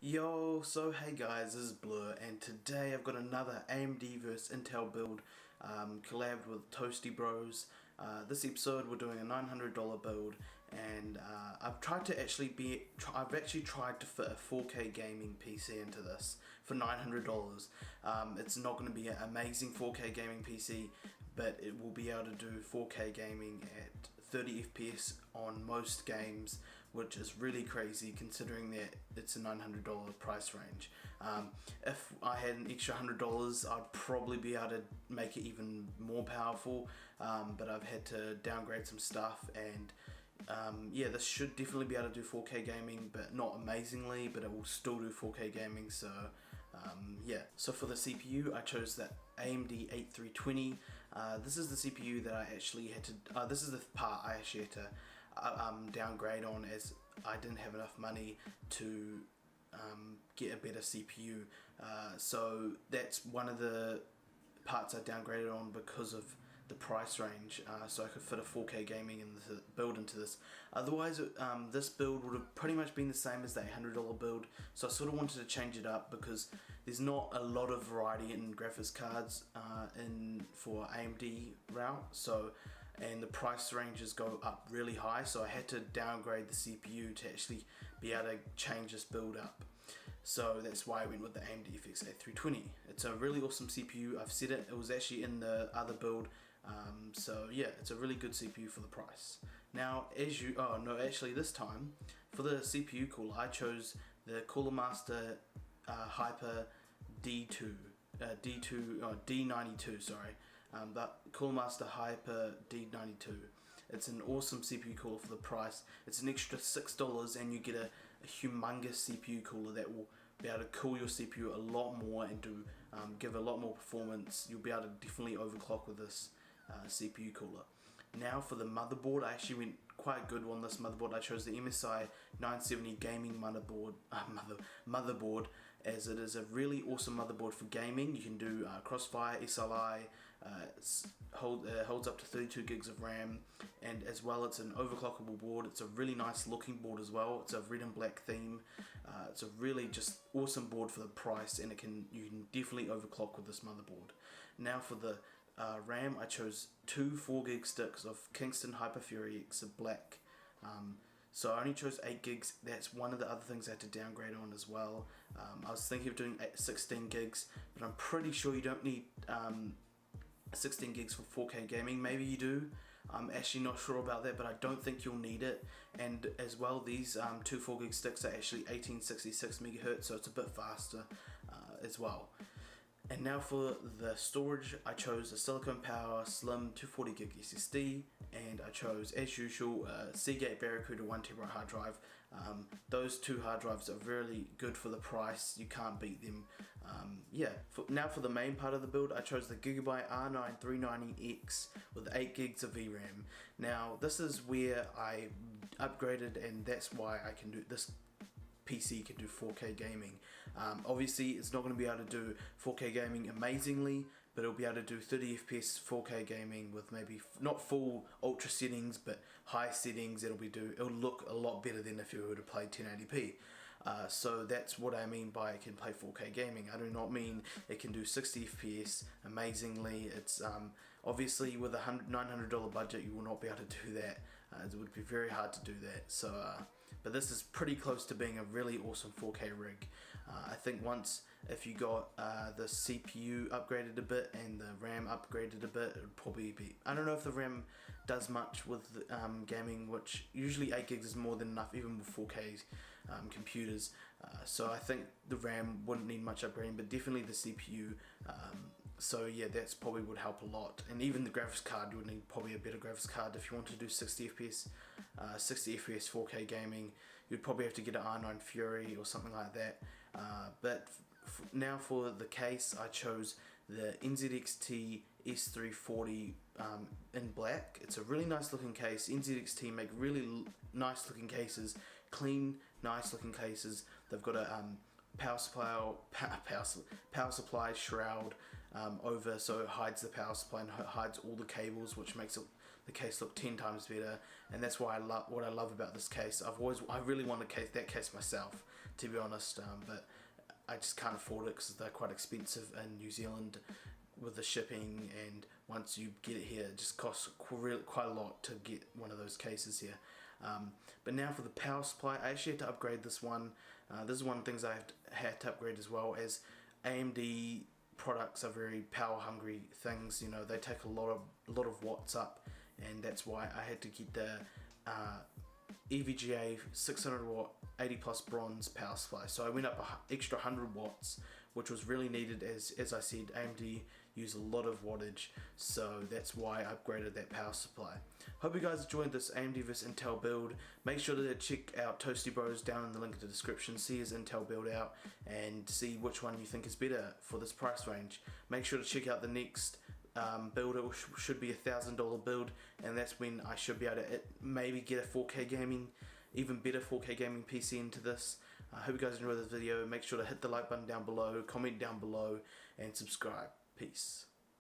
Yo, so hey guys, this is Blur, and today I've got another AMD vs Intel build collabed with ToastyBros. This episode we're doing a $900 build, and I've actually tried to fit a 4K gaming PC into this for $900. It's not going to be an amazing 4K gaming PC, but it will be able to do 4K gaming at 30 FPS on most games, which is really crazy considering that it's a $900 price range. If I had an extra $100, I'd probably be able to make it even more powerful, but I've had to downgrade some stuff, and yeah, this should definitely be able to do 4K gaming, but not amazingly, but it will still do 4K gaming. So yeah, so for the CPU I chose that AMD 8320. This is the CPU that I actually had to, this is the part I actually had to downgrade on, as I didn't have enough money to get a better CPU. So that's one of the parts I downgraded on because of the price range, so I could fit a 4K gaming in the build into this. Otherwise, this build would have pretty much been the same as the $800 build, so I sort of wanted to change it up because there's not a lot of variety in graphics cards for AMD route, and the price ranges go up really high, so I had to downgrade the CPU to actually be able to change this build up. So that's why I went with the AMD FX 8320. It's a really awesome CPU. I've said it was actually in the other build, so yeah, it's a really good CPU for the price. Now, this time for the CPU cooler I chose the Cooler Master Hyper D92, sorry, that Cooler Master Hyper D92. It's an awesome CPU cooler for the price. It's an extra $6, and you get a humongous CPU cooler that will be able to cool your CPU a lot more and give a lot more performance. You'll be able to definitely overclock with this CPU cooler. Now for the motherboard, I actually went quite good on this motherboard. I chose the MSI 970 gaming motherboard, as it is a really awesome motherboard for gaming. You can do Crossfire, SLI, holds up to 32 gigs of RAM, and as well it's an overclockable board. It's a really nice looking board as well. It's a red and black theme. It's a really just awesome board for the price, and you can definitely overclock with this motherboard. Now for the RAM, I chose two 4 gig sticks of Kingston Hyper Fury X of black. So I only chose 8 gigs. That's one of the other things I had to downgrade on as well. I was thinking of doing 16 gigs, but I'm pretty sure you don't need 16 gigs for 4K gaming. Maybe you do. I'm actually not sure about that, but I don't think you'll need it. And as well, these two 4 gig sticks are actually 1866 megahertz, so it's a bit faster as well. And now for the storage, I chose a Silicon Power Slim 240 gig SSD, and I chose, as usual, a Seagate Barracuda 1TB hard drive. Those two hard drives are really good for the price. You can't beat them. Yeah. Now for the main part of the build, I chose the Gigabyte R9 390X with 8 gigs of VRAM. Now this is where I upgraded, and that's why I can do this. PC can do 4K gaming. Obviously it's not going to be able to do 4K gaming amazingly, but it'll be able to do 30 FPS 4K gaming with maybe not full ultra settings, but high settings. It'll look a lot better than if you were to play 1080p. So that's what I mean by it can play 4K gaming. I do not mean it can do 60 FPS amazingly. It's obviously with a $900 budget you will not be able to do that. It would be very hard to do that. So but this is pretty close to being a really awesome 4K rig. I think if you got the CPU upgraded a bit and the RAM upgraded a bit, it would probably be, I don't know if the RAM does much with gaming, which usually 8 gigs is more than enough even with 4K computers. So I think the RAM wouldn't need much upgrading, but definitely the CPU. So yeah, that's probably would help a lot. And even the graphics card, you would need probably a better graphics card if you want to do 60 FPS 4K gaming. You'd probably have to get an R9 Fury or something like that. But now for the case, I chose the NZXT S340 in black. It's a really nice looking case. NZXT make really nice looking cases, clean, nice looking cases. They've got a power supply shroud over, so it hides the power supply and hides all the cables, which makes the the case look 10 times better, and that's why what I love about this case. I really want that case myself, to be honest, but I just can't afford it because they're quite expensive in New Zealand with the shipping, and once you get it here, it just costs quite a lot to get one of those cases here. But now for the power supply, I actually had to upgrade this one. This is one of the things I had to upgrade as well, as AMD products are very power hungry things. You know, they take a lot of watts up, and that's why I had to get the EVGA 600 watt 80 plus bronze power supply. So I went up an extra 100 watts, which was really needed, as I said, AMD use a lot of wattage, so that's why I upgraded that power supply. Hope you guys enjoyed this AMD vs Intel build. Make sure to check out ToastyBros down in the link in the description, see his Intel build out, and see which one you think is better for this price range. Make sure to check out the next build. It should be $1,000 build, and that's when I should be able to maybe get a 4K gaming, even better 4K gaming PC into this. I hope you guys enjoyed this video. Make sure to hit the like button down below, comment down below, and subscribe. Peace.